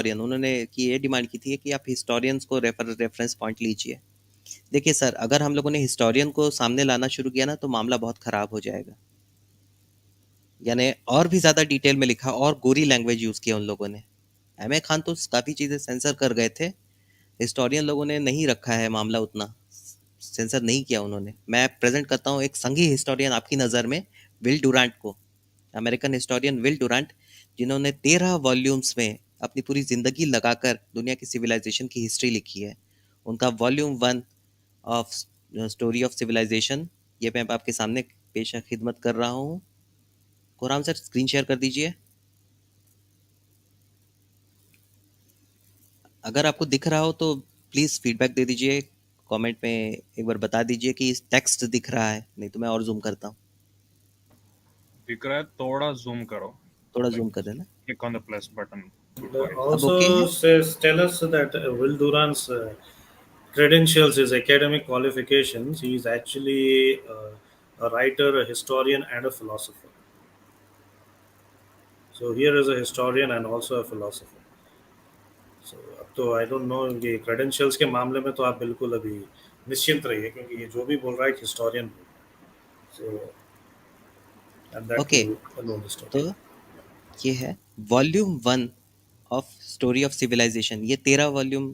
Historian, उन्होंने कि ये डिमांड की थी कि आप हिस्टोरियंस को रेफरेंस पॉइंट लीजिए। देखिए सर, अगर हम लोगों ने हिस्टोरियन को सामने लाना शुरू किया ना तो मामला बहुत खराब हो जाएगा। यानी और भी ज़्यादा डिटेल में लिखा और गोरी लैंग्वेज यूज़ किया उन लोगों ने। एम ए खान तो काफ़ी चीज़ें सेंसर कर गए थे, हिस्टोरियन लोगों ने नहीं रखा है मामला उतना, सेंसर नहीं किया उन्होंने। मैं प्रेजेंट करता हूँ एक संघी हिस्टोरियन आपकी नज़र में, विल डुरांट को, अमेरिकन हिस्टोरियन विल डुरांट, जिन्होंने 13 वॉल्यूम्स में अपनी पूरी ज़िंदगी लगाकर दुनिया की सिविलाइजेशन की हिस्ट्री लिखी है। उनका volume 1 of story of civilization, ये मैं आपके सामने पेश खिदमत कर रहा हूँ। कोराम सर स्क्रीन शेयर कर दीजिए। अगर आपको दिख रहा हो तो प्लीज़ फीडबैक दे दीजिए, कमेंट में एक बार बता दीजिए कि टेक्स्ट दिख रहा है, नहीं तो मैं और जूम करता हूँ। दिख रहा है, थोड़ा जूम करो, थोड़ा like जूम कर देना। click on the plus button twice. अब ओके Also है। says tell us that Will Durant's credentials, his academic qualifications. He is actually a writer, a historian, and a philosopher. So here is a historian and also a philosopher. So अब तो I don't know, ये credentials के मामले में तो आप बिल्कुल अभी निश्चिंत रहिए, क्योंकि ये जो भी बोल रहा है हिस्टोरियन बोल रहा है। So and that okay, too a known historian. तो ये है volume 1 of story of civilization. ये 13 वॉल्यूम,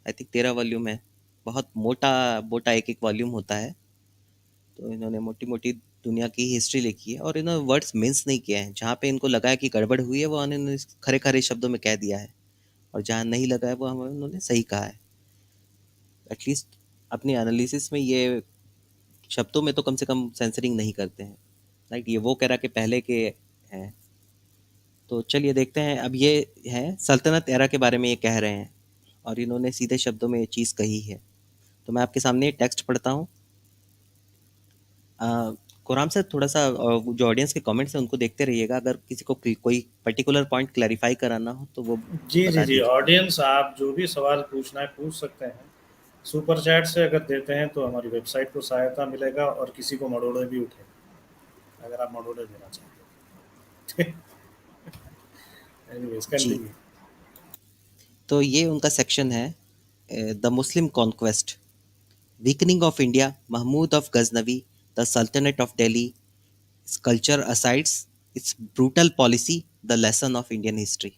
आई थिंक 13 वॉल्यूम है। बहुत मोटा मोटा एक एक वॉल्यूम होता है। तो इन्होंने मोटी मोटी दुनिया की हिस्ट्री लिखी है और इन्होंने वर्ड्स मिन्स नहीं किए हैं। जहाँ पे इनको लगा है कि गड़बड़ हुई है वो उन्होंने खरे खरे शब्दों में कह दिया है, और जहाँ नहीं लगा है वो हमें उन्होंने सही कहा है। एटलीस्ट अपनी एनालिसिस में ये शब्दों में तो कम से कम सेंसरिंग नहीं करते हैं। राइट, ये वो कह रहा कि पहले के हैं। तो चलिए देखते हैं। अब ये है सल्तनत एरा के बारे में ये कह रहे हैं, और इन्होंने सीधे शब्दों में ये चीज़ कही है। तो मैं आपके सामने टेक्स्ट पढ़ता हूँ। कोराम सर थोड़ा सा जो ऑडियंस के कमेंट्स हैं उनको देखते रहिएगा, अगर किसी को कोई पर्टिकुलर पॉइंट क्लैरिफाई कराना हो तो वो जी जी बता जी, दीजिए। ऑडियंस आप जो भी सवाल पूछना है पूछ सकते हैं। सुपर चैट से अगर देते हैं तो हमारी वेबसाइट को सहायता मिलेगा, और किसी को मरोड़े भी उठेगा अगर आप मरोड़े देना चाहते हैं। Anyways ji, continue. तो ये उनका सेक्शन है, the Muslim conquest, weakening of India, Mahmud of Ghaznavi, the sultanate of Delhi, culture asides, its brutal policy, the lesson of Indian history.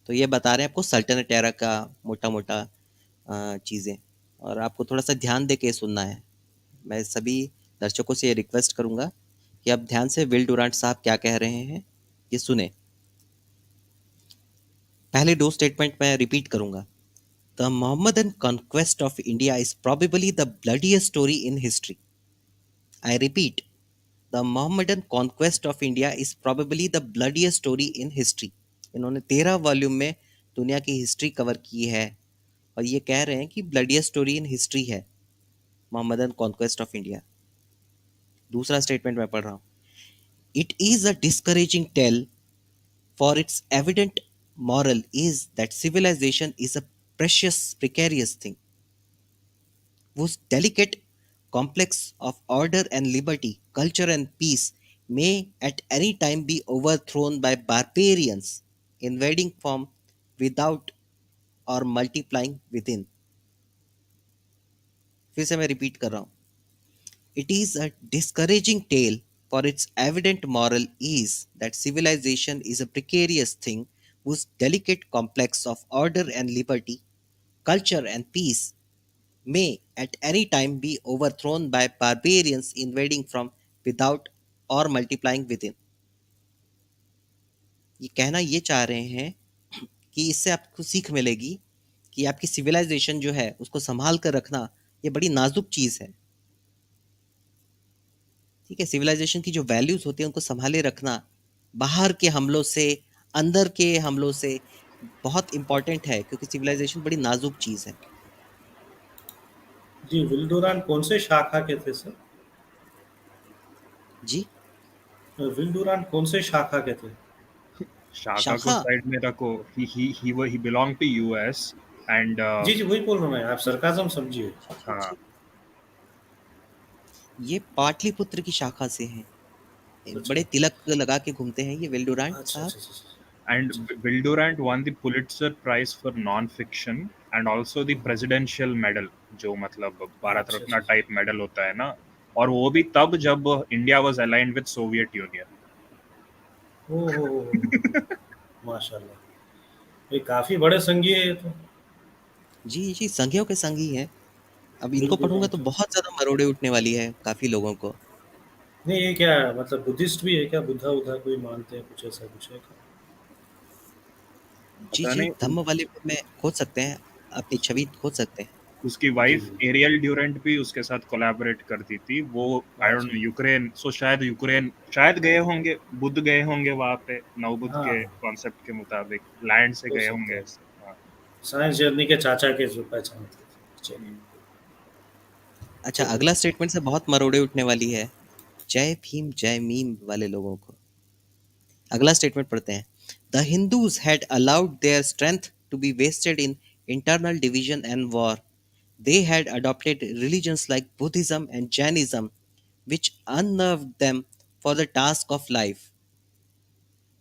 तो ये बता रहे हैं आपको सल्तनत एरा का मोटा मोटा चीज़ें, और आपको थोड़ा सा ध्यान दे के सुनना है। मैं सभी दर्शकों से ये रिक्वेस्ट करूंगा कि आप ध्यान से विल डुरांट साहब क्या कह रहे हैं ये सुने। पहले दो स्टेटमेंट मैं रिपीट करूंगा। The Mohammedan conquest of India is probably the bloodiest story in history. I repeat, the Mohammedan conquest of India is probably the bloodiest story in history. इन्होंने 13 वॉल्यूम में दुनिया की हिस्ट्री कवर की है, और ये कह रहे हैं कि ब्लडीएस्ट स्टोरी इन हिस्ट्री है मोहम्मदन कॉन्क्वेस्ट ऑफ इंडिया। दूसरा स्टेटमेंट मैं पढ़ रहा हूँ। It is a discouraging tale, for its evident moral is that civilization is a precious, precarious thing, whose delicate complex of order and liberty, culture and peace may at any time be overthrown by barbarians invading from without or multiplying within। फिर से मैं repeat कर रहा हूँ। It is a discouraging tale, for its evident moral is that civilization is a precarious thing whose delicate complex of order and liberty, culture and peace may at any time be overthrown by barbarians invading from without or multiplying within। ये कहना ये चाह रहे हैं कि इससे आपको सीख मिलेगी कि आपकी सिविलाइजेशन जो है उसको संभाल कर रखना ये बड़ी नाजुक चीज़ है। ठीक है, सिविलाइजेशन की जो वैल्यूज होती है उनको संभाले रखना बाहर के हमलों से, अंदर के हमलों से बहुत इंपॉर्टेंट है, क्योंकि सिविलाइजेशन बड़ी नाजुक चीज है। जी, विल डुरांट कौन से शाखा के थे सर? जी, विल डुरांट कौन से शाखा के थे? शाखा को शाखा। साइड में रखो, he belonged to US and जी जी, वही बोल रहा हूँ मैं, आप सरकाजम समझिए। हाँ, ये पाटलिपुत्र की शाखा से हैं। अच्छा बड़े तिलक लगा के घूमते हैं ये विल डुरांट अच्छा साहब। अच्छा अच्छा। And अच्छा। Will Durant won the Pulitzer Prize for non-fiction and also the Presidential Medal, जो मतलब भारत अच्छा रत्न अच्छा अच्छा। टाइप मेडल होता है ना, और वो भी तब जब India was aligned with Soviet Union. ओ हो, माशाल्लाह। ये काफी बड़े संगी है ये तो। जी जी, संघियों के संगी हैं। अब इनको बिल्कुल पढ़ूंगा तो तो। बहुत ज्यादा मरोड़े उठने वाली है काफी लोगों को। नहीं, ये क्या है मतलब बुद्धिस्ट भी है क्या? बुद्धा उद्धा कोई मानते हैं, कुछ ऐसा कुछ है क्या? जी पता जी, नहीं। धम्म वाले में खोज सकते हैं, अपनी छवि खोज सकते हैं। उसकी जी वाइफ जी। एरियल ड्यूरेंट भी उसके साथ कोलैबोरेट करती थी। वो आई डोंट अच्छा। नो यूक्रेन, सो शायद यूक्रेन शायद गए होंगे, बुद्ध गए होंगे वहां पे नवबुद्ध हाँ के हाँ, कॉन्सेप्ट के मुताबिक लैंड से हो गए सकता होंगे है। ऐसे। हाँ। साइंस जर्नी के चाचा के जो पहचान थे। चलिए। हम्म। अच्छा, चलिए। अगला स्टेटमेंट से बहुत मरोड़े उठने वाली है, जय भीम जय मीम वाले लोगों को। अगला स्टेटमेंट पढ़ते हैं। The Hindus had allowed their strength to be wasted in internal division and war. They had adopted religions like Buddhism and Jainism, which unnerved them for the task of life.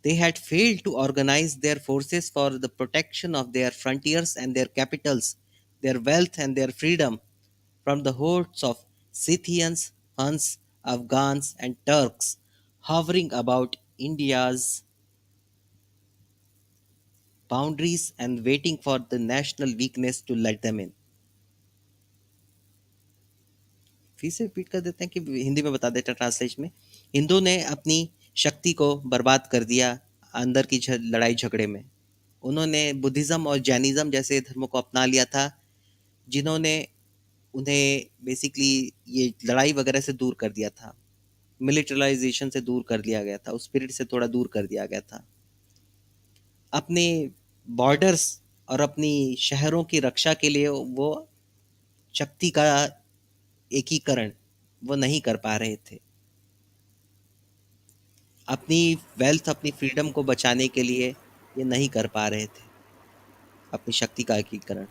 They had failed to organize their forces for the protection of their frontiers and their capitals, their wealth and their freedom from the hordes of Scythians, Huns, Afghans, and Turks hovering about India's boundaries and waiting for the national weakness to let them in. फिर से repeat कर देते हैं कि हिंदी में बता देते हैं ट्रांसलेशन में। हिंदू ने अपनी शक्ति को बर्बाद कर दिया अंदर की लड़ाई झगड़े में। उन्होंने बुद्धिज्म और जैनिज्म जैसे धर्मों को अपना लिया था, जिन्होंने उन्हें बेसिकली ये लड़ाई वगैरह से दूर कर दिया था, मिलिटराइजेशन से दूर कर दिया गया था, उस स्पिरिट से थोड़ा दूर कर दिया गया था। अपने बॉर्डर्स और अपनी शहरों की रक्षा के लिए वो शक्ति का एकीकरण वो नहीं कर पा रहे थे। अपनी वेल्थ, अपनी फ्रीडम को बचाने के लिए ये नहीं कर पा रहे थे, अपनी शक्ति का एकीकरण।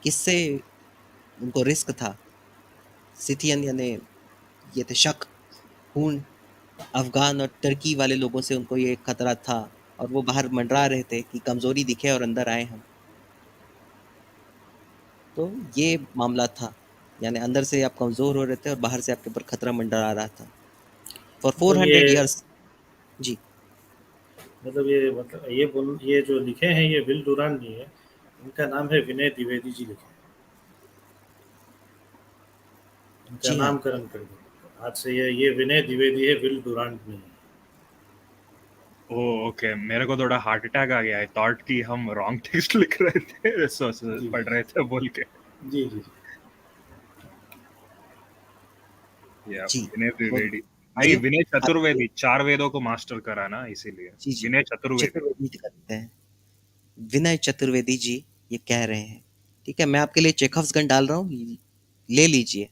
किससे उनको रिस्क था? सिथियन यानी ये थे शक, खून, अफगान और टर्की वाले लोगों से उनको ये खतरा था, और वो बाहर मंडरा रहे थे कि कमजोरी दिखे और अंदर आए हम। तो ये मामला था, यानी अंदर से आप कमजोर हो रहे थे और बाहर से आपके ऊपर खतरा मंडरा रहा था फॉर मतलब 400 ईयर्स। जी ये जो लिखे हैं ये विल डुरान नहीं है। इनका नाम है विनय द्विवेदी जी लिखे हैं। इनका जी हाँ। नामकरण कर दिया आज से। ये विनय द्विवेदी है, विल डुरांट नहीं है। ओ ओके, मेरे को थोड़ा हार्ट अटैक आ गया। आई थॉट कि हम रॉन्ग टेक्स्ट लिख रहे थे, जी पढ़ रहे थे बोल के। जी जी। या जी विनय तो द्विवेदी। नहीं, आइए विनय आगे। चतुर्वेदी, चार वेदों को मास्टर करा ना, इसीलिए जी जी, विनय चतुर्वेदी। चतुर्वेदी करते हैं। विनय चतुर्वेदी जी ये कह रहे हैं, ठीक है, मैं आपके लिए चेखव्स गन डाल रहा हूँ, ले लीजिए।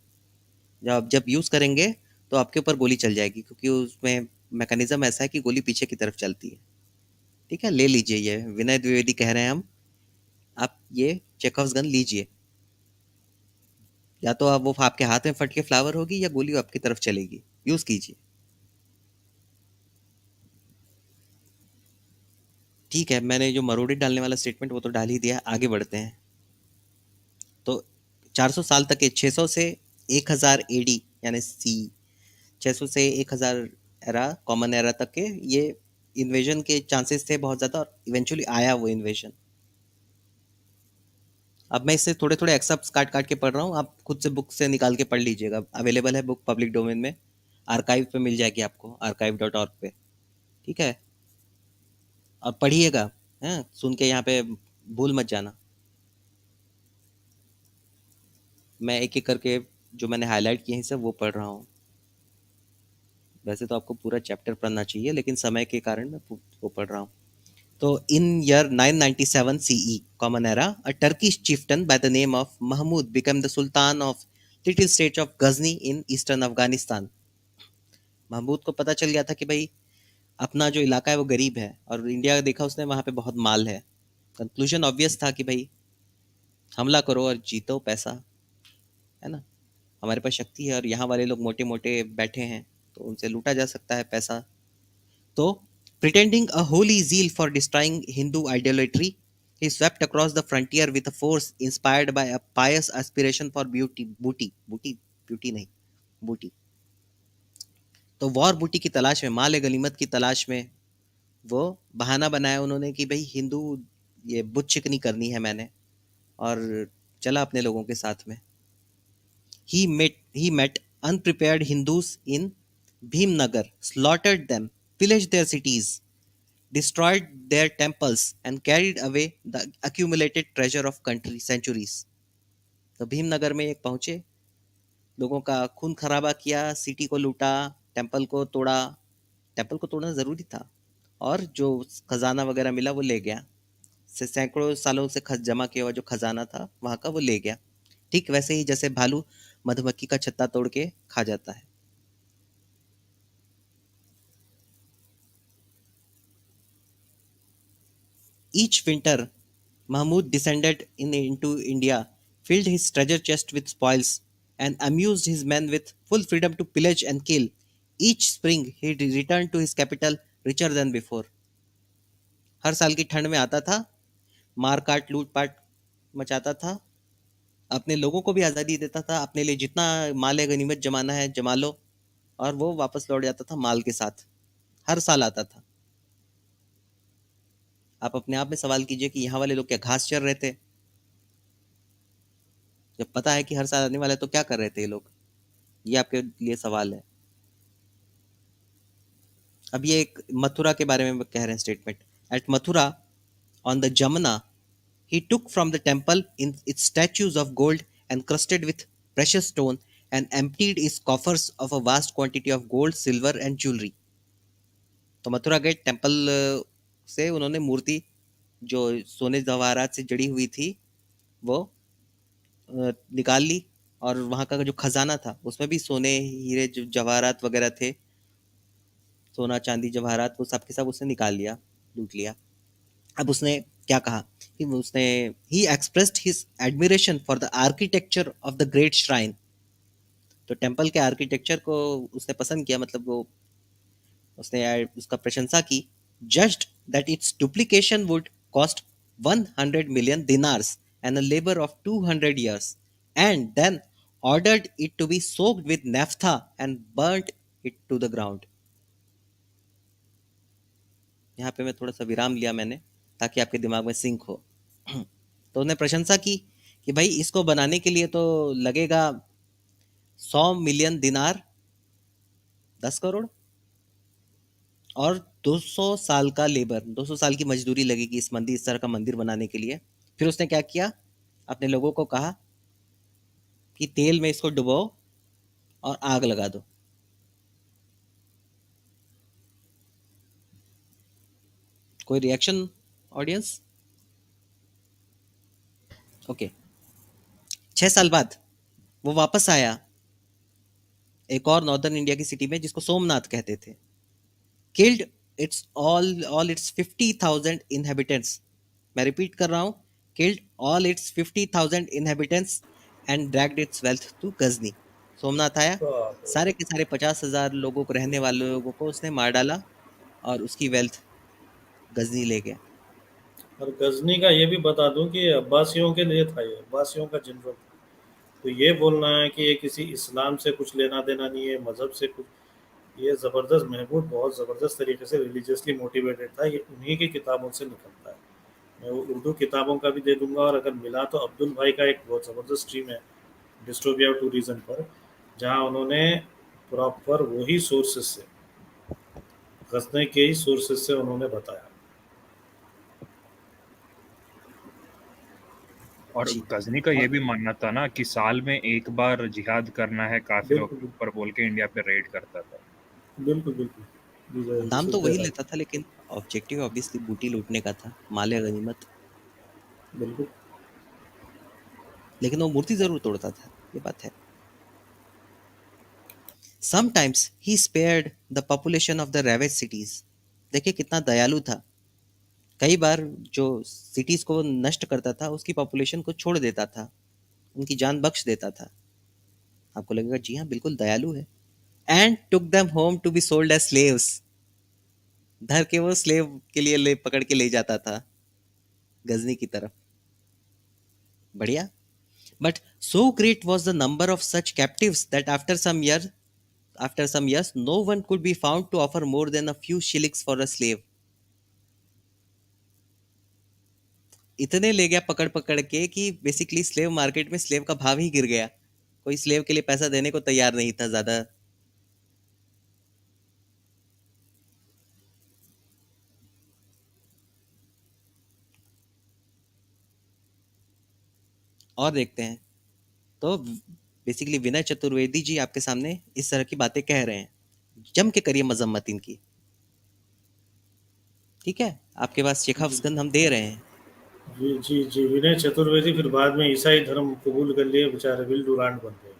जब यूज करेंगे तो आपके ऊपर गोली चल जाएगी, क्योंकि उसमें मैकेनिज्म ऐसा है कि गोली पीछे की तरफ चलती है। ठीक है, ले लीजिए, ये विनय द्विवेदी कह रहे हैं हम, आप ये चेखव्स गन लीजिए। या तो आप वो आपके हाथ में फट के फ्लावर होगी या गोली आपकी तरफ चलेगी, यूज कीजिए। ठीक है, मैंने जो मरोड़ी डालने वाला स्टेटमेंट वो तो डाल ही दिया, आगे बढ़ते हैं। तो 400 साल तक के 600 से 1000 एडी यानी सी, 600 से 1000 एरा, कॉमन एरा तक के ये इन्वेजन के चांसेस थे बहुत ज़्यादा, और इवेंचुअली आया वो इन्वेजन। अब मैं इससे थोड़े थोड़े एक्सेप्ट काट काट के पढ़ रहा हूँ, आप खुद से बुक से निकाल के पढ़ लीजिएगा, अवेलेबल है बुक पब्लिक डोमेन में, आर्काइव पे मिल जाएगी आपको, archive.org पे। ठीक है, और पढ़िएगा, हैं सुन के यहाँ पे भूल मत जाना। मैं एक एक करके जो मैंने हाईलाइट किए हैं सब वो पढ़ रहा हूँ। वैसे तो आपको पूरा चैप्टर पढ़ना चाहिए, लेकिन समय के कारण मैं वो पढ़ रहा हूँ। तो in year 997 CE, Common Era, a Turkish chieftain by the name of Mahmud became the Sultan of little state of Ghazni in eastern Afghanistan. Mahmood को पता चल गया था कि भाई अपना जो इलाका है वो गरीब है, और इंडिया देखा उसने वहाँ पे बहुत माल है। कंक्लूजन ऑब्वियस था कि भाई हमला करो और जीतो पैसा, है ना, हमारे पास शक्ति है और यहाँ वाले लोग मोटे मोटे बैठे हैं, तो उनसे लूटा जा सकता है पैसा। तो Pretending a holy zeal for destroying Hindu idolatry, he swept across the frontier with a force inspired by a pious aspiration for beauty नहीं, booty. तो वॉर बूटी की तलाश में, माल गनीमत की तलाश में वो बहाना बनाया उन्होंने कि भाई हिंदू ये बुत चिकनी करनी है मैंने, और चला अपने लोगों के साथ में. He met unprepared Hindus in Bhimnagar, slaughtered them, pillaged their cities, destroyed their temples, and carried away the accumulated treasure of country centuries. तो भीमनगर में एक पहुंचे, लोगों का खून खराबा किया, सिटी को लूटा, टेम्पल को तोड़ा. टेम्पल को तोड़ना जरूरी था, और जो खजाना वगैरह मिला वो ले गया. सैकड़ों सालों से जमा किया हुआ जो खजाना था वहां का वो ले गया. ठीक वैसे ही जैसे भालू मधुमक्खी का छत्ता तोड़ के खा जाता है. Each winter, Mahmud descended into India, filled his treasure chest with spoils, and amused his men with full freedom to pillage and kill. Each spring, he returned to his capital richer than before. हर साल की ठंड में आता था, मार काट लूट पाट मचाता था, अपने लोगों को भी आज़ादी देता था, अपने लिए जितना माल गनीमत जमाना है जमा लो, और वो वापस लौट जाता था माल के साथ. हर साल आता था. आप अपने आप में सवाल कीजिए कि यहाँ वाले लोग क्या घास चर रहे थे? जब पता है कि हर साल आने वाला है तो क्या कर रहे थे ये लोग? ये आपके लिए सवाल है. अब ये एक मथुरा के बारे में कह रहे हैं statement. At Mathura on the Jamuna he took from the temple in its statues of gold encrusted with precious stone and emptied its coffers of a vast quantity of gold, silver and jewelry. तो मथुरा गए, temple से उन्होंने मूर्ति जो सोने जवाहरात से जड़ी हुई थी वो निकाल ली, और वहां का जो खजाना था उसमें भी सोने हीरे जवाहरात वगैरह थे, सोना चांदी जवाहरात वो सब के सब उसने निकाल लिया, लूट लिया. अब उसने क्या कहा कि उसने he expressed his admiration for the architecture of the great shrine. तो टेम्पल के आर्किटेक्चर को उसने पसंद किया, मतलब वो उसने उसका प्रशंसा की. Judged that it's duplication would cost 100 million dinars and a labor of 200 years, and then ordered it to be soaked with naphtha and burnt it to the ground. यहाँ पे मैं थोड़ा सा विराम लिया मैंने ताकि आपके दिमाग में सिंक हो. तो उन्होंने प्रशंसा की कि भाई इसको बनाने के लिए तो लगेगा 100 million दिनार, 10 करोड़, और 200 साल का लेबर, 200 साल की मजदूरी लगेगी इस तरह का मंदिर बनाने के लिए. फिर उसने क्या किया, अपने लोगों को कहा कि तेल में इसको डुबो और आग लगा दो. कोई रिएक्शन ऑडियंस? ओके. 6 साल बाद वो वापस आया एक और नॉर्दर्न इंडिया की सिटी में जिसको सोमनाथ कहते थे. Killed its all its 50,000 inhabitants. मैं रिपीट कर रहा हूँ, killed all its 50,000 inhabitants and dragged its wealth to Ghazni. Somnath आया, सारे के सारे 50,000 लोगों को, रहने वाले लोगों को उसने मार डाला और उसकी वेल्थ गजनी ले गया. और गजनी का ये भी बता दूं कि अब्बासियों के लिए था, ये अब्बासियों का जनरल था. तो ये बोलना है कि ये किसी इस्लाम से कुछ लेना देना नहीं है, मजहब से कुछ. ये ज़बरदस्त, महमूद बहुत ज़बरदस्त तरीके से रिलीजियसली मोटिवेटेड था. ये उन्हीं की किताबों से निकलता है. मैं वो उर्दू किताबों का भी दे दूंगा, और अगर मिला तो अब्दुल भाई का एक बहुत ज़बरदस्त स्ट्रीम है डिस्टोपिया टूरिज्म पर, जहाँ उन्होंने प्रॉपर वही सोर्सेज से, गजनी के ही सोर्सेज से उन्होंने बताया. और जी. गजनी का ये हाँ, भी मानना था ना कि साल में एक बार जिहाद करना है काफिरों बिल्कुल के बिल्कुल ऊपर बोल के इंडिया पे रेड करता था. बिल्कुल बिल्कुल. नाम दिस तो इज वही देयर राइट. लेता था, लेकिन ऑब्जेक्टिव ऑब्वियसली बूटी लूटने का था, माले गनीमत. बिल्कुल. लेकिन वो मूर्ति जरूर तोड़ता था, ये बात है. Sometimes he spared the population of the ravaged cities. देखिए कितना दयालु था. कई बार जो सिटीज को नष्ट करता था उसकी पॉपुलेशन को छोड़ देता था, उनकी जान बख्श देता था. आपको लगेगा जी हाँ बिल्कुल दयालु है. And took them home to be sold as slaves. धर के वो स्लेव के लिए ले पकड़ के ले जाता था गजनी की तरफ। बढ़िया। But so great was the number of such captives that after some years no one could be found to offer more than a few shillings for a slave। इतने ले गया पकड़ पकड़ के कि बेसिकली स्लेव मार्केट में slave का भाव ही गिर गया। कोई स्लेव के लिए पैसा देने को तैयार नहीं था ज्यादा। और देखते हैं। तो बेसिकली विनय चतुर्वेदी जी आपके सामने इस तरह की बातें कह रहे हैं। जम के करिए मजम्मत इनकी। ठीक है, आपके पास जी शिखाफगंध हम दे रहे हैं। जी जी, विनय चतुर्वेदी फिर बाद में ईसाई धर्म कबूल कर लिए, बेचारे विल डुरांट बन गए।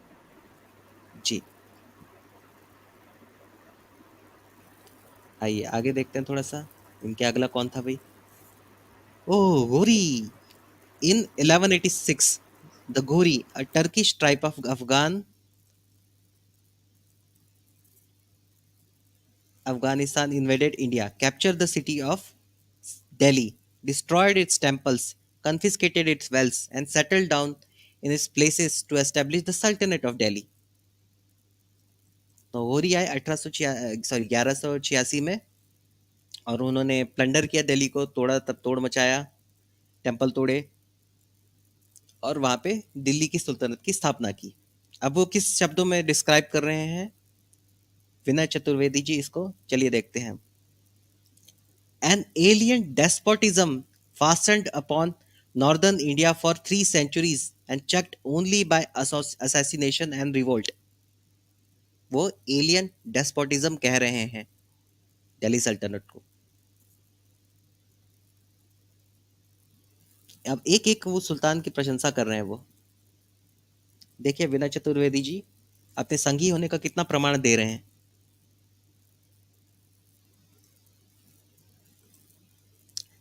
जी, आइए आगे देखते हैं थोड़ा सा। इनके अगला कौन था भाई? ओह, घोरी। In 1186, the Ghori, a Turkish tribe of Afghanistan, invaded India, captured the city of Delhi, destroyed its temples, confiscated its wealth, and settled down in its places to establish the Sultanate of Delhi। तो घोरी आए 1186 में, और उन्होंने plunder किया दिल्ली को, तोड़ा, तब तोड़ मचाया, टेम्पल तोड़े, और वहां पे दिल्ली की सुल्तानत की स्थापना की। अब वो किस शब्दों में डिस्क्राइब कर रहे हैं विनय चतुर्वेदी जी, इसको चलिए देखते हैं। An alien despotism fastened upon northern India for 3 centuries and checked only by assassination and revolt। वो एलियन डेस्पोटिज्म कह रहे हैं दिल्ली सल्तनत को। अब एक एक वो सुल्तान की प्रशंसा कर रहे हैं वो। देखिए विनय चतुर्वेदी जी अपने संगी होने का कितना प्रमाण दे रहे हैं।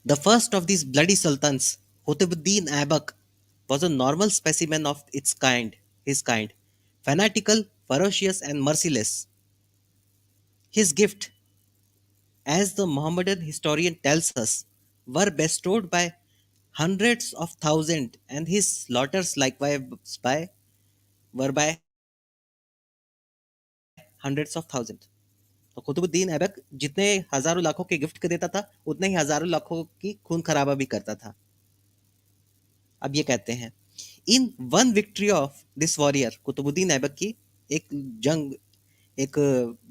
The first of these bloody sultans, Qutbuddin Aibak, was a normal specimen of his kind, fanatical, ferocious, and merciless. His gift, as the Mohammedan historian tells us, were bestowed by hundreds of thousands, and his slaughters likewise were by hundreds of thousands। तो कुतुबुद्दीन ऐबक जितने हजारों लाखों के gift देता था, उतने ही हजारों लाखों की खून खराबा भी करता था। अब ये कहते हैं, in one victory of this warrior, Qutbuddin Aibak की एक जंग एक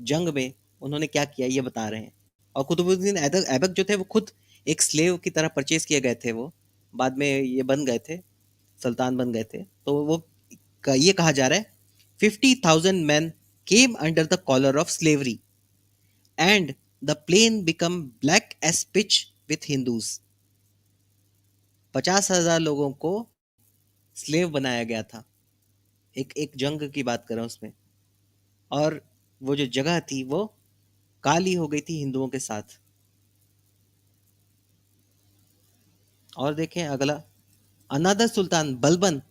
जंग में उन्होंने क्या किया ये बता रहे हैं। और कुतुबुद्दीन ऐबक जो थे वो खुद एक स्लेव की तरह परचेज किए गए थे। वो बाद में ये बन गए थे, सुल्तान बन गए थे। तो वो ये कहा जा रहा है 50,000 men came under the collar of slavery and the plain become black as pitch with Hindus। 50,000 लोगों को स्लेव बनाया गया था, एक एक जंग की बात कर रहा हूं उसमें। और वो जो जगह थी वो काली हो गई थी हिंदुओं के साथ। और देखें अगला, another Sultan Balban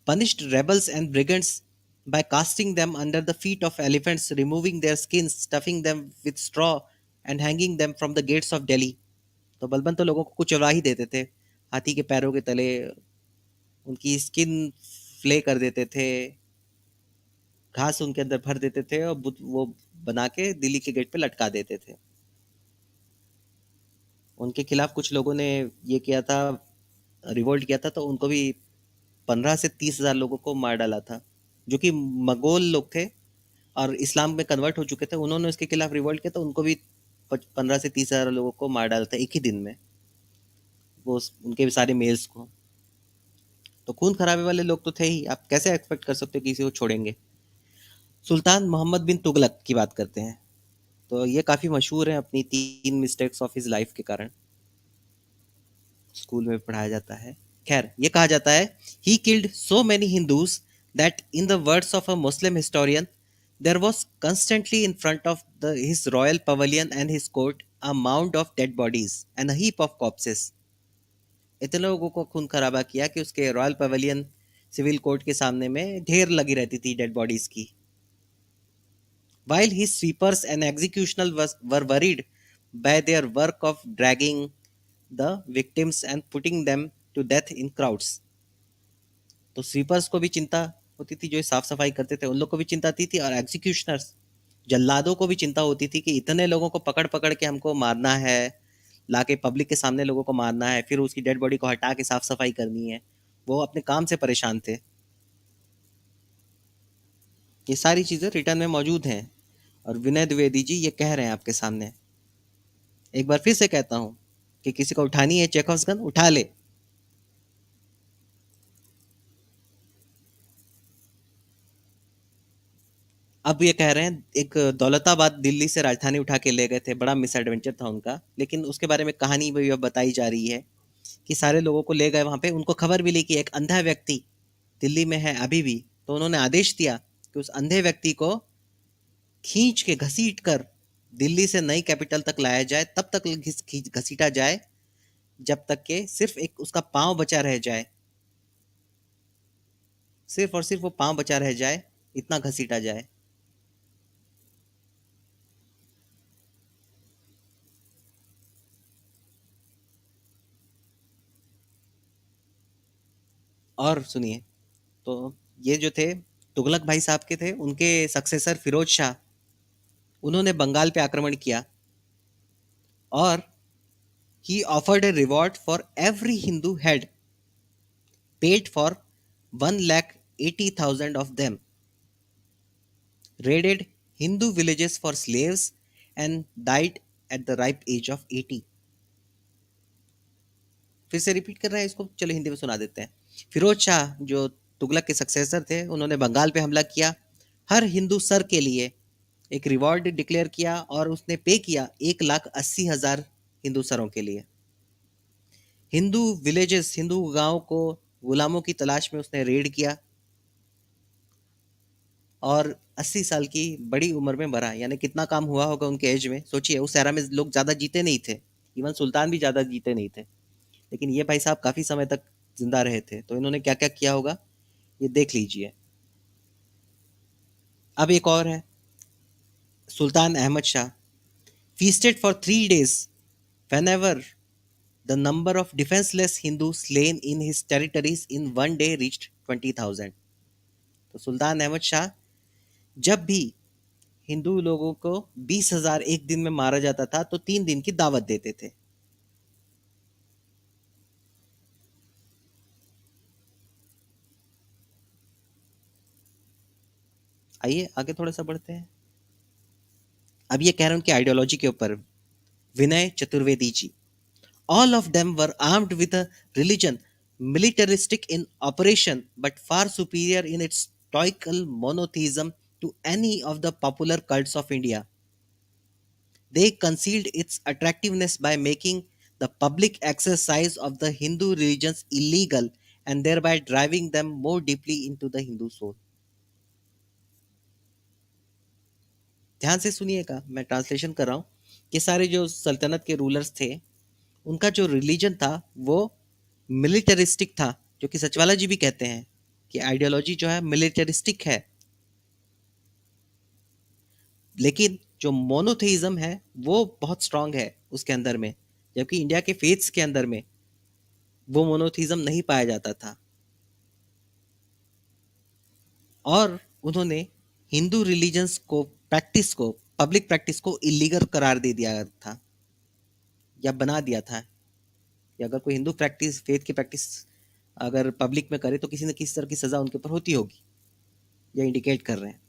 punished rebels and brigands by casting them under the feet of elephants, removing their skins, stuffing them with straw, and hanging them from the gates of Delhi। तो बलबन तो लोगों को कुचलवा ही देते थे, हाथी के पैरों के तले उनकी स्किन फ्ले कर देते थे, घास उनके अंदर भर देते थे, और वो बना के दिल्ली के गेट पे लटका देते थे। उनके खिलाफ कुछ लोगों ने ये किया था, रिवोल्ट किया था, तो उनको भी 15 से 30 हजार लोगों को मार डाला था, जो कि मंगोल लोग थे और इस्लाम में कन्वर्ट हो चुके थे। उन्होंने उसके खिलाफ रिवोल्ट किया तो उनको भी 15 से 30 हजार लोगों को मार डाला था एक ही दिन में, वो उनके भी सारे मेल्स को। तो खून खराबे वाले लोग तो थे ही, आप कैसे एक्सपेक्ट कर सकते हो किसी को छोड़ेंगे। सुल्तान मोहम्मद बिन तुगलक की बात करते हैं। तो ये काफ़ी मशहूर है अपनी 3 मिस्टेक्स ऑफ हिज लाइफ के कारण, स्कूल में पढ़ाया जाता है। खैर, ये कहा जाता है, he killed so many Hindus that in the words of a Muslim historian there was constantly in front of his royal pavilion and his court a mound of dead bodies and a heap of corpses. इतने लोगों को खून खराबा किया कि उसके royal pavilion civil court के सामने में ढेर लगी रहती थी डेड बॉडीज की। While his sweepers and executioners were worried by their work of dragging the victims and putting them to death in crowds. तो स्वीपर्स को भी चिंता होती थी, जो साफ सफाई करते थे उन लोग को भी चिंता थी और एग्जीक्यूशनर्स जल्लादों को भी चिंता होती थी कि इतने लोगों को पकड़ पकड़ के हमको मारना है, लाके पब्लिक के सामने लोगों को मारना है, फिर उसकी डेड बॉडी को हटा के साफ सफाई करनी है। वो अपने काम से परेशान थे। ये सारी चीजें रिटर्न में मौजूद हैं और विनय द्विवेदी जी ये कह रहे हैं आपके सामने। एक बार फिर से कहता हूं कि किसी को उठानी है चेकॉव्स गन, उठा ले। अब ये कह रहे हैं एक दौलताबाद दिल्ली से राजधानी उठा के ले गए थे, बड़ा मिस एडवेंचर था उनका, लेकिन उसके बारे में कहानी भी अब बताई जा रही है कि सारे लोगों को ले गए वहां पे। उनको खबर मिली कि एक अंधा व्यक्ति दिल्ली में है अभी भी, तो उन्होंने आदेश दिया कि उस अंधे व्यक्ति को खींच के घसीट कर दिल्ली से नई कैपिटल तक लाया जाए, तब तक घसीटा जाए जब तक के सिर्फ एक उसका पांव बचा रह जाए, सिर्फ और सिर्फ वो पांव बचा रह जाए, इतना घसीटा जाए। और सुनिए, तो ये जो थे तुगलक भाई साहब के थे, उनके सक्सेसर फिरोज शाह, उन्होंने बंगाल पे आक्रमण किया और he offered a reward for every Hindu head, paid for 1,80,000 of them, raided Hindu villages for slaves and died at the ripe age of 80। फिर से रिपीट कर रहे हैं इसको, चलो हिंदी में सुना देते हैं। फिरोज शाह जो तुगलक के सक्सेसर थे, उन्होंने बंगाल पे हमला किया, हर हिंदू सर के लिए एक रिवॉर्ड डिक्लेयर किया और उसने पे किया 1,80,000 हिंदू सरों के लिए। हिंदू विलेजेस, हिंदू गांव को गुलामों की तलाश में उसने रेड किया और 80 साल की बड़ी उम्र में मरा। यानी कितना काम हुआ होगा उनके एज में, सोचिए। उस एरा में लोग ज़्यादा जीते नहीं थे, इवन सुल्तान भी ज़्यादा जीते नहीं थे, लेकिन ये भाई साहब काफ़ी समय तक जिंदा रहे थे। तो इन्होंने क्या क्या किया होगा ये देख लीजिए। अब एक और है, सुल्तान Ahmad Shah feasted for 3 days whenever the number of defenseless Hindus slain in his territories in one day reached 20,000। तो सुल्तान अहमद शाह जब भी हिंदू लोगों को 20,000 एक दिन में मारा जाता था तो 3 दिन की दावत देते थे। आइए आगे थोड़ा सा बढ़ते हैं। अब ये कह रहे हैं उनकी आइडियोलॉजी के ऊपर, विनय Chaturvedi ji. All of them were armed with a religion militaristic in operation but far superior in its stoical monotheism to any of the popular cults of India. They concealed its attractiveness by making the public exercise of the Hindu religions illegal and thereby driving them more deeply into the Hindu soul। ध्यान से सुनिएगा, मैं translation कर रहा हूँ कि सारे जो सल्तनत के रूलर्स थे, उनका जो रिलीजन था वो मिलिटरिस्टिक था, जो कि सचवाला जी भी कहते हैं कि आइडियोलॉजी जो है मिलिटरिस्टिक है, लेकिन जो मोनोथेइज्म है वो बहुत स्ट्रांग है उसके अंदर में, जबकि इंडिया के फेथ्स के अंदर में वो मोनोथेइज्म नहीं पाया जाता था। और उन्होंने हिंदू रिलीजन्स को, प्रैक्टिस को, पब्लिक प्रैक्टिस को इलीगल करार दे दिया था या बना दिया था कि अगर कोई हिंदू प्रैक्टिस, फेथ की प्रैक्टिस अगर पब्लिक में करे तो किसी न किसी तरह की सजा उनके ऊपर होती होगी, या इंडिकेट कर रहे हैं।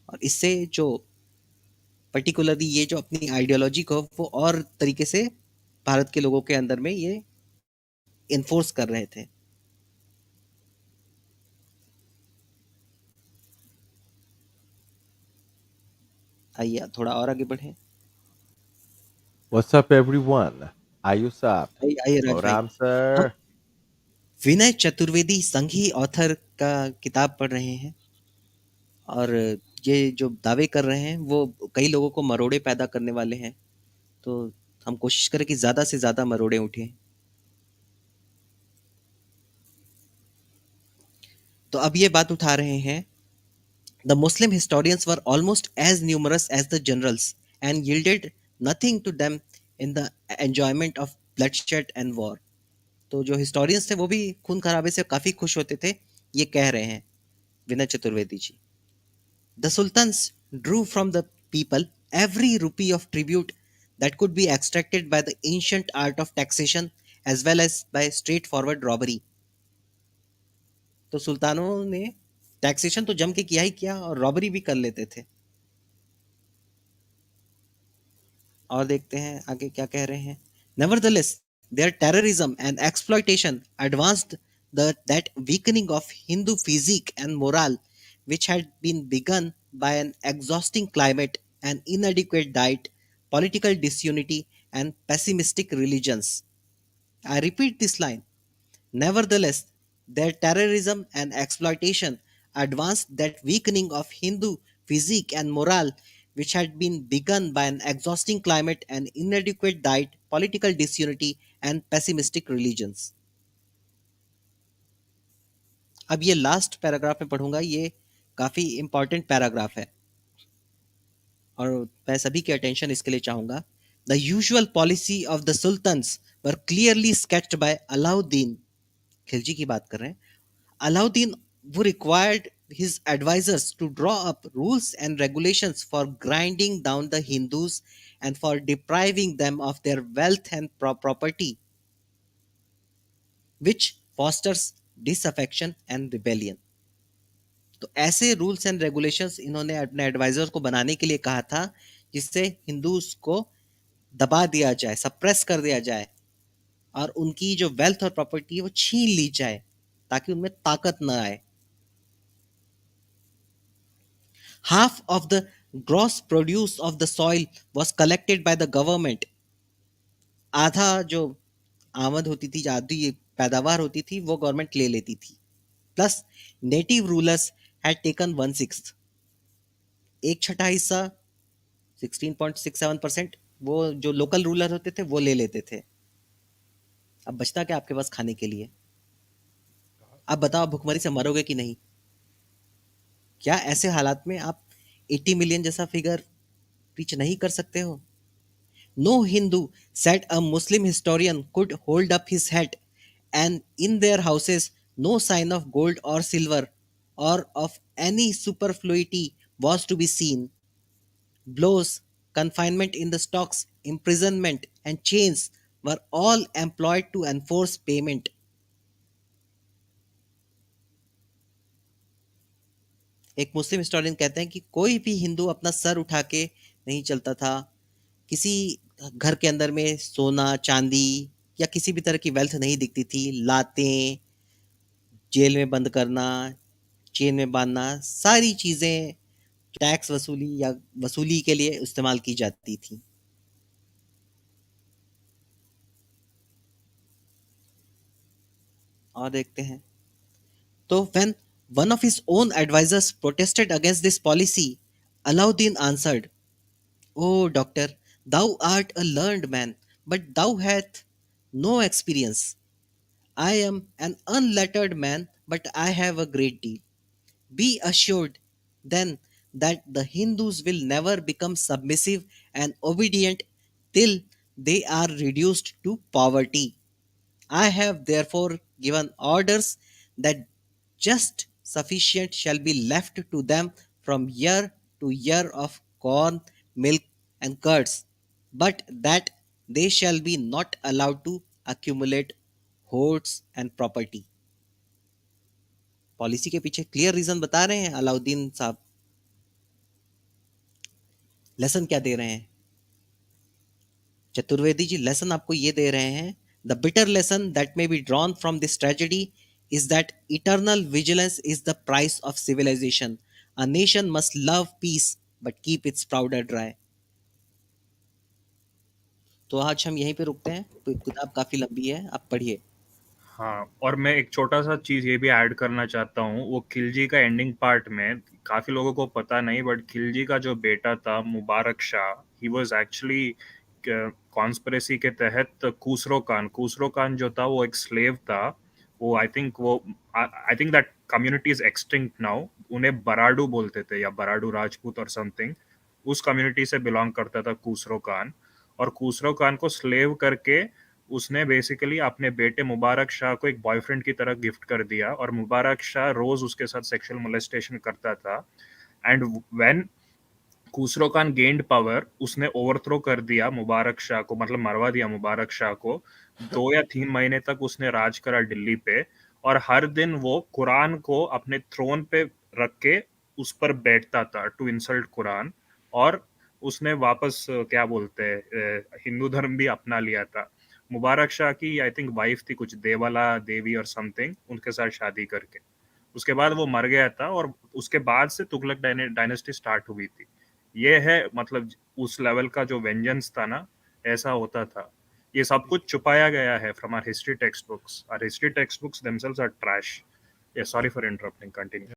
और इससे जो पर्टिकुलरली ये जो अपनी आइडियोलॉजी को वो और तरीके से भारत के लोगों के अंदर में ये इन्फोर्स कर रहे थे। आइए थोड़ा और आगे बढ़े। What's up, everyone? Ayush up. आइए आइए राज भाई, Ram हम sir. विनय चतुर्वेदी संघी ऑथर का किताब पढ़ रहे हैं और ये जो दावे कर रहे हैं वो कई लोगों को मरोड़े पैदा करने वाले हैं, तो हम कोशिश करें कि ज़्यादा से ज़्यादा मरोड़े उठें। तो अब ये बात उठा रहे हैं, the Muslim historians were almost as numerous as the generals and yielded nothing to them in the enjoyment of bloodshed and war. तो जो हिस्टोरियंस थे वो भी खून खराबे से काफी खुश होते थे, ये कह रहे हैं विनय Chaturvedi ji. The sultans drew from the people every rupee of tribute that could be extracted by the ancient art of taxation as well as by straightforward robbery. तो सुल्तानों ने टैक्सेशन तो जम के किया ही किया और रॉबरी भी कर लेते थे. और देखते हैं आगे क्या कह रहे हैं. Nevertheless, their terrorism and exploitation advanced that weakening of Hindu physique and morale, which had been begun by an exhausting climate, an inadequate diet, political disunity, and pessimistic religions. I repeat this line. Nevertheless, their terrorism and exploitation advanced that weakening of Hindu physique and morale which had been begun by an exhausting climate and inadequate diet, political disunity, and pessimistic religions. अब ये last paragraph में पढ़ूंगा, ये काफी important paragraph है और मैं सभी की अटेंशन इसके लिए चाहूंगा. The usual policy of the sultans were clearly sketched by Alauddin. Khilji की बात कर रहे हैं. Alauddin, who required his advisors to draw up rules and regulations for grinding down the Hindus and for depriving them of their wealth and property, which fosters disaffection and rebellion. तो ऐसे rules and regulations इन्होंने अपने advisers को बनाने के लिए कहा था जिससे हिंदूज को दबा दिया जाए, सप्रेस कर दिया जाए और उनकी जो वेल्थ और प्रॉपर्टी है वो छीन ली जाए ताकि उनमें ताकत न आए. Half of the gross produce of the soil was collected by the government. आधा जो आमद होती थी, आधी पैदावार होती थी, वो गवर्नमेंट ले लेती थी. Plus native rulers had taken 1/6. एक छठा हिस्सा 16.67% वो जो लोकल रूलर होते थे वो ले लेते थे. अब बचता क्या आपके पास खाने के लिए? अब बताओ भुखमरी से मरोगे कि नहीं? क्या ऐसे हालात में आप 80 मिलियन जैसा फिगर रीच नहीं कर सकते हो? No Hindu, said a Muslim historian, could hold up his head, and in their houses no sign of gold or silver or of any superfluity was to be seen. Blows, confinement in the stocks, imprisonment, and chains were all employed to enforce payment. एक मुस्लिम historian कहते हैं कि कोई भी हिंदू अपना sir उठा के नहीं चलता था. किसी घर के अंदर में सोना चांदी या किसी भी तरह की वेल्थ नहीं दिखती थी. लातें, जेल में बंद करना, चेन में बांधना, सारी चीजें टैक्स वसूली या वसूली के लिए इस्तेमाल की जाती थी. और देखते हैं. तो when one of his own advisors protested against this policy, Alauddin answered, "Oh, doctor, thou art a learned man, but thou hast no experience. I am an unlettered man, but I have a great deal. Be assured, then, that the Hindus will never become submissive and obedient till they are reduced to poverty. I have therefore given orders that just sufficient shall be left to them from year to year of corn, milk, and curds, but that they shall be not allowed to accumulate hoards and property." Policy के पीछे clear reason बता रहे हैं अलाउद्दीन साहब. Lesson क्या दे रहे हैं? Chaturvedi ji lesson आपको ये दे रहे हैं. The bitter lesson that may be drawn from this tragedy is that eternal vigilance is the price of civilization. A nation must love peace but keep its powder dry. तो आज हम यहीं पे रुकते हैं. तो किताब काफी लंबी है, आप पढ़िए. हाँ, और मैं एक छोटा सा चीज ये भी ऐड करना चाहता हूँ. वो खिलजी का एंडिंग पार्ट में काफी लोगों को पता नहीं, बट खिलजी का जो बेटा था Mubarak Shah, he was actually conspiracy के तहत खुसरो खान जो था वो एक स्लेव था. वो I think that community is extinct now. उन्हें बराडू बोलते थे या बराडू राजपूत और समथिंग. उस कम्युनिटी से बिलोंग करता था खुसरो खान. और खुसरो खान को स्लेव करके उसने बेसिकली अपने बेटे मुबारक शाह को एक बॉयफ्रेंड की तरह गिफ्ट कर दिया, और मुबारक शाह रोज उसके साथ सेक्सुअल मोलेस्टेशन करता था। And when Khusro Khan gained power, उसने ओवरथ्रो कर दिया मुबारक शाह को, मतलब मरवा दिया मुबारक शाह को। 2 या 3 महीने तक उसने राज करा दिल्ली पे, और हर दिन वो कुरान को अपने थ्रोन पे रख के उस पर बैठता था टू इंसल्ट कुरान। और उसने वापस क्या बोलते हैं, हिंदू धर्म भी अपना लिया था। मुबारक शाह की आई थिंक वाइफ थी कुछ देवाला देवी और समथिंग, उनके साथ शादी करके उसके बाद वो मर गया था, और उसके बाद से तुगलक डायनेस्टी स्टार्ट हुई थी। ये है मतलब उस लेवल का जो वेंजेंस था ना, ऐसा होता था। ये सब कुछ छुपाया गया है from our history text books. Our history text books themselves are trash. Yeah, sorry for interrupting. Continue.